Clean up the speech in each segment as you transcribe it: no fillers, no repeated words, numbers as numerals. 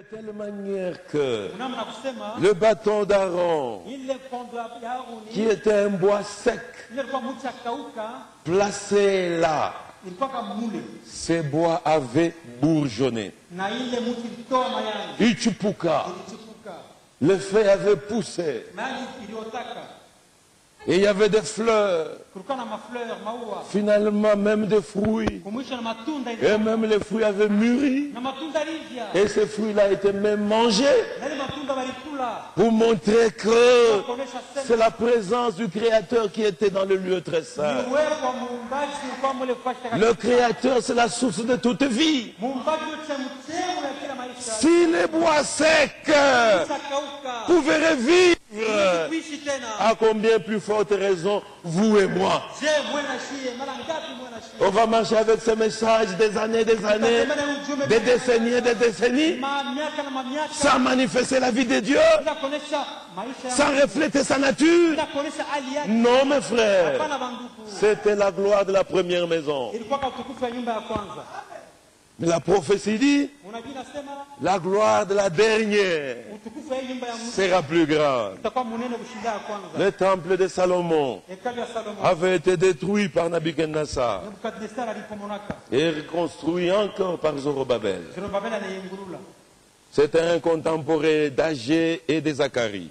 De telle manière que le bâton d'Aaron, qui était un bois sec, placé là, ces bois avaient bourgeonné. Ichupuka, le feu avait poussé. Et il y avait des fleurs, finalement même des fruits. Et même les fruits avaient mûri. Et ces fruits-là étaient même mangés. Pour montrer que c'est la présence du Créateur qui était dans le lieu très saint. Le Créateur, c'est la source de toute vie. Si les bois secs pouvaient revivre, à combien plus forte raison, vous et moi. On va marcher avec ce message des années, des décennies, sans manifester la vie de Dieu, sans refléter sa nature. Non, mes frères, c'était la gloire de la première maison. Mais la prophétie dit, la gloire de la dernière sera plus grande. Le temple de Salomon avait été détruit par Nabuchodonosor et reconstruit encore par Zorobabel. C'était un contemporain d'Agé et de Zacharie.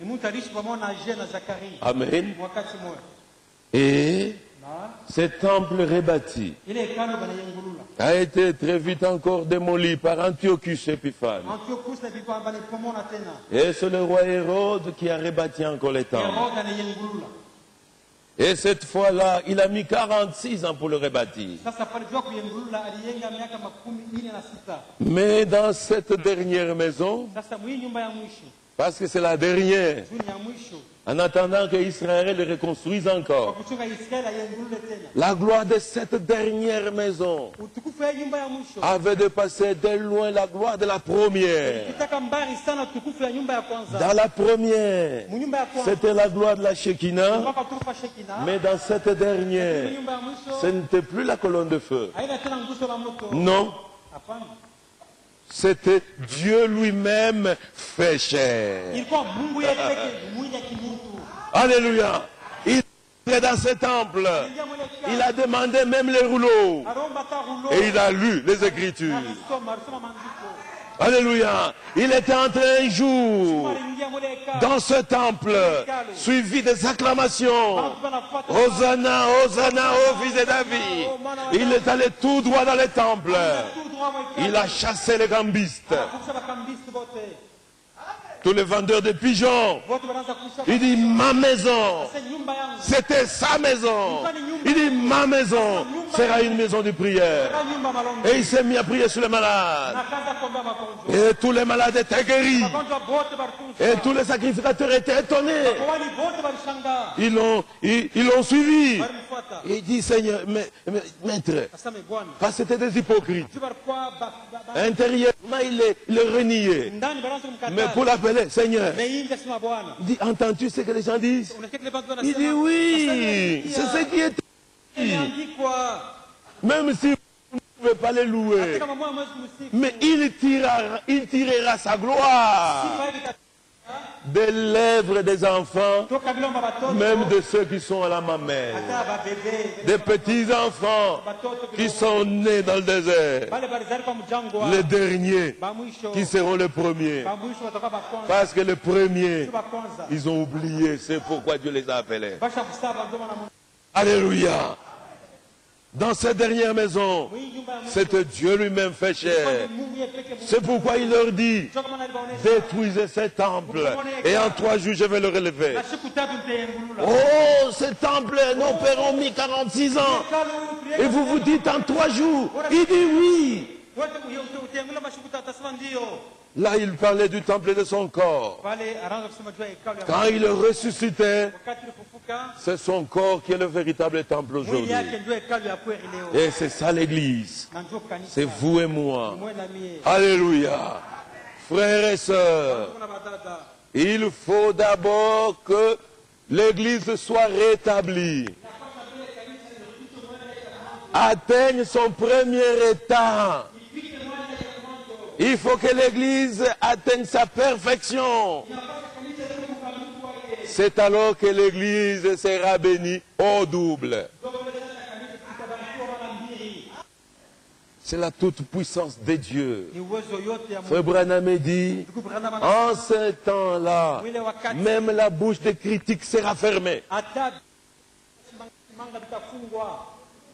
Amen. Et ce temple rebâti a été très vite encore démoli par Antiochus Épiphane. Et c'est le roi Hérode qui a rebâti encore les temples. Et cette fois-là, il a mis 46 ans pour le rebâtir. Mais dans cette dernière maison, parce que c'est la dernière, en attendant que Israël le reconstruise encore, la gloire de cette dernière maison avait dépassé de loin la gloire de la première. Dans la première, c'était la gloire de la Shekinah, mais dans cette dernière, ce n'était plus la colonne de feu. Non. C'était Dieu lui-même fait chair. Alléluia. Il est dans ce temple. Il a demandé même les rouleaux. Et il a lu les Écritures. Alléluia. Il était entré un jour dans ce temple, suivi des acclamations. Hosanna, Hosanna, ô fils de David. Il est allé tout droit dans le temple. Il a chassé les gambistes. Tous les vendeurs de pigeons. Il dit ma maison. C'était sa maison. Il dit ma maison sera une maison de prière. Et il s'est mis à prier sur les malades. Et tous les malades étaient guéris. Et tous les sacrificateurs étaient étonnés. Ils l'ont suivi. Il dit Seigneur, maître, parce que c'était des hypocrites. Intérieurement, il est renié. Mais pour l'appeler, Seigneur, il dit, entends-tu ce que les gens disent? Il dit oui, c'est ce qui est dit. Même si vous ne pouvez pas les louer, mais il tirera sa gloire des lèvres des enfants, même de ceux qui sont à la mamelle, des petits enfants qui sont nés dans le désert, les derniers qui seront les premiers, parce que les premiers, ils ont oublié, c'est pourquoi Dieu les a appelés. Alléluia. Dans cette dernière maison, c'était Dieu lui-même fait chair. C'est pourquoi il leur dit, détruisez ce temple et en 3 jours je vais le relever. Oh, ce temple, nos pères ont mis 46 ans. Et vous vous dites en 3 jours. Il dit oui. Là, il parlait du temple de son corps. Quand il est ressuscité, c'est son corps qui est le véritable temple aujourd'hui. Et c'est ça l'église. C'est vous et moi. Alléluia. Frères et sœurs, il faut d'abord que l'église soit rétablie. Atteigne son premier état. Il faut que l'Église atteigne sa perfection. C'est alors que l'Église sera bénie au double. C'est la toute-puissance de Dieu. Frère Branham dit, en ce temps-là, même la bouche des critiques sera fermée.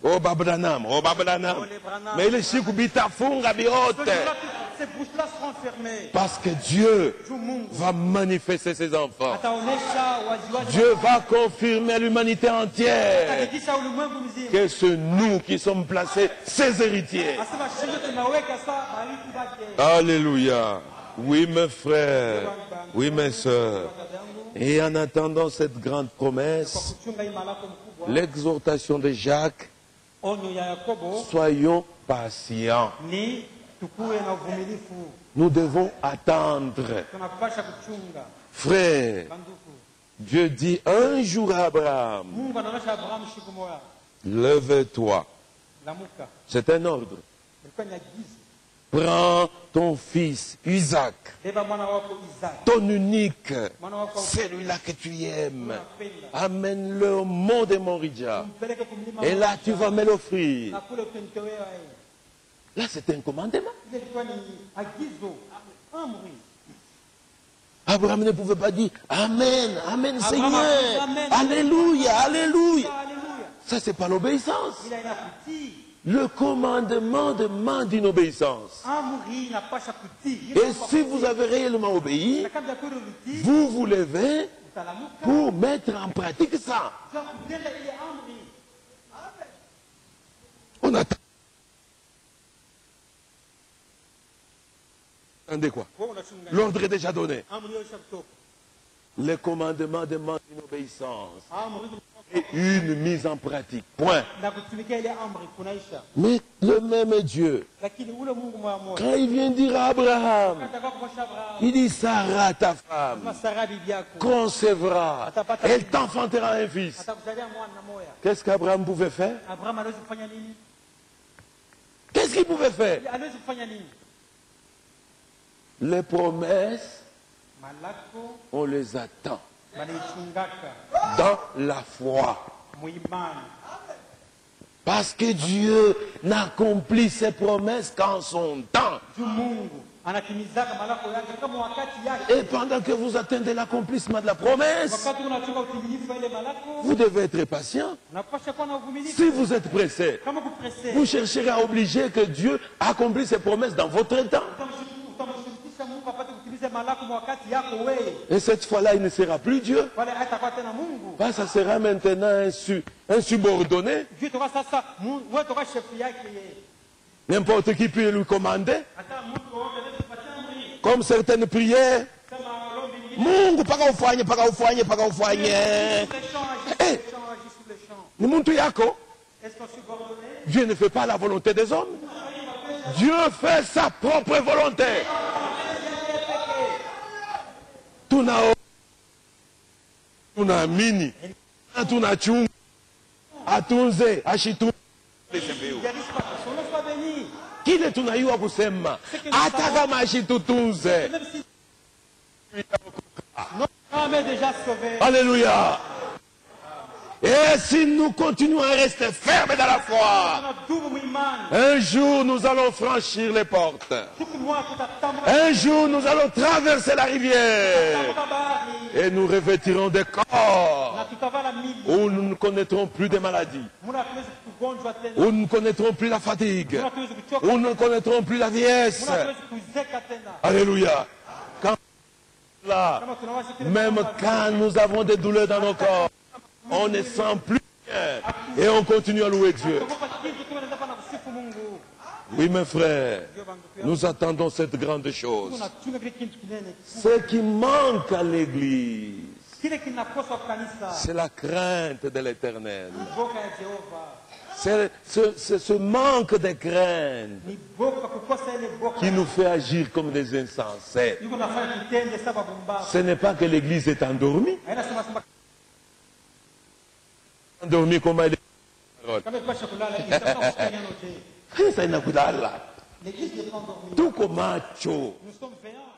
Oh Babranam, oh Babranam. Mais les chikubita funga biote. Ces bouches-là seront fermées. Parce que Dieu va manifester ses enfants. Dieu va confirmer à l'humanité entière que c'est nous qui sommes placés ses héritiers. Alléluia. Oui mes frères, oui mes sœurs. Et en attendant cette grande promesse, l'exhortation de Jacques, soyons patients. Nous devons attendre. Frère, Dieu dit un jour à Abraham, lève-toi. C'est un ordre. Prends ton fils Isaac, ton unique, celui-là que tu aimes, amène-le au mont de Moridja. Et là, tu vas me l'offrir. Là, c'est un commandement. Abraham ne pouvait pas dire Amen, Amen, Seigneur. Alléluia, Alléluia. Ça, c'est pas l'obéissance. Le commandement demande une obéissance. Et si vous avez réellement obéi, vous vous levez pour mettre en pratique ça. On attend. Attendez quoi? L'ordre est déjà donné. Le commandement demande une obéissance et une mise en pratique. Point. Mais le même Dieu, quand il vient dire à Abraham, il dit Sarah, ta femme, concevra, elle t'enfantera un fils. Qu'est-ce qu'Abraham pouvait faire? Qu'est-ce qu'il pouvait faire? Les promesses, on les attend dans la foi. Parce que Dieu n'accomplit ses promesses qu'en son temps. Et pendant que vous attendez l'accomplissement de la promesse, vous devez être patient. Si vous êtes pressé, vous chercherez à obliger que Dieu accomplisse ses promesses dans votre temps. Et cette fois-là, il ne sera plus Dieu. Ça sera maintenant un subordonné. N'importe qui peut lui commander. Comme certaines prières. Mungu paka ufanye, paka ufanye, paka ufanye. Ni muntu yako. Dieu ne fait pas la volonté des hommes. Dieu fait sa propre volonté. Tuna mini, tuna chungu, atunze, ashitu. Kile tunayua kusema, hata kama ashitutunze. Alléluia. Et si nous continuons à rester fermes dans la foi, un jour nous allons franchir les portes. Un jour nous allons traverser la rivière. Et nous revêtirons des corps où nous ne connaîtrons plus de maladies. Où nous ne connaîtrons plus la fatigue. Où nous ne connaîtrons plus la vieillesse. Alléluia. Là, même quand nous avons des douleurs dans nos corps, on ne sent plus rien et on continue à louer Dieu. Oui, mes frères, nous attendons cette grande chose. Ce qui manque à l'Église, c'est la crainte de l'Éternel. C'est ce manque de crainte qui nous fait agir comme des insensés. Ce n'est pas que l'Église est endormie. Endormie comme elle est. L'église n'est pas endormie. Tuko macho. Nous sommes veillants.